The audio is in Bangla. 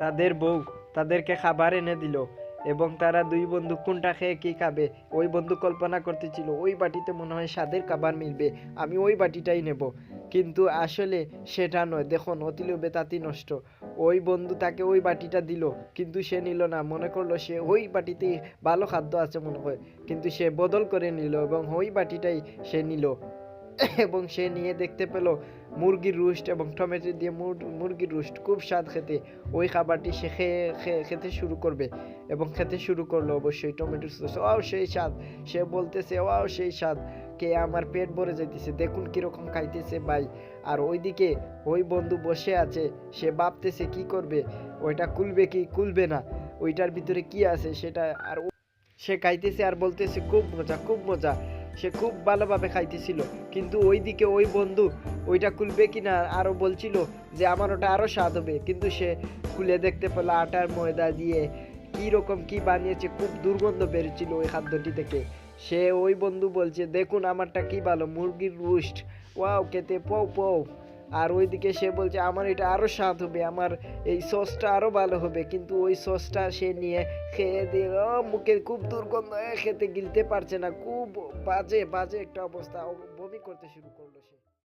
তাদের বউ তাদেরকে খাবার এনে দিল এবং তারা দুই বন্ধু কোনটা খেয়ে কি খাবে। ওই বন্ধু কল্পনা করতেছিল ওই বাটিতে মনে হয় স্বাদের খাবার মিলবে, আমি ওই বাটিটাই নেব। কিন্তু আসলে সেটা নয়। দেখুন, অতি লোভে তাঁতি নষ্ট। ওই বন্ধু তাকে ওই বাটিটা দিল, কিন্তু সে নিল না। মনে করলো সে ওই বাটিতেই ভালো খাদ্য আছে মনে হয়, কিন্তু সে বদল করে নিল এবং ওই বাটিটাই সে নিল। এবং সে নিয়ে দেখতে পেল মুরগির রোস্ট এবং টমেটো দিয়ে মুরগির রোস্ট, খুব স্বাদ খেতে। ওই খাবারটি সে খেতে শুরু করবে এবং খেতে শুরু করলো অবশ্যই টমেটো সস। ওয়াও সেই স্বাদ! সে বলতেছে ওয়াও সেই স্বাদ! কে আমার পেট ভরে যাইতেছে, দেখুন কিরকম খাইতেছে ভাই। আর ওইদিকে ওই বন্ধু বসে আছে, সে ভাবতেছে কি করবে, ওইটা খুলবে কি খুলবে না, ওইটার ভিতরে কি আছে সেটা। আর সে খাইতেছে আর বলতেছে খুব মজা, খুব মজা। সে খুব ভালোভাবে খাইতেছিল, কিন্তু ওইদিকে ওই বন্ধু ওইটা খুলবে কিনা আরো বলছিল যে আমার ওটা আরো স্বাদ হবে, কিন্তু সে খুলে দেখতে পেলো আটার ময়দা দিয়ে কি রকম কি বানিয়েছে, খুব দুর্গন্ধ বেরোচ্ছিল ওই খাদ্যটি থেকে। সে ওই বন্ধু বলছে দেখুন আমারটা কি ভালো, মুরগির রোস্ট, ওয়াও খেতে পৌ পৌ। আর ওইদিকে সে বলছে আমার এটা আরো স্বাদ হবে, আমার এই সসটা আরো ভালো হবে, কিন্তু ওই সসটা সে নিয়ে খেয়ে দিয়ে মুখে খুব দুর্গন্ধ, খেতে গিলতে পারছে না, খুব বাজে বাজে একটা অবস্থা, বমি করতে শুরু করলো সে।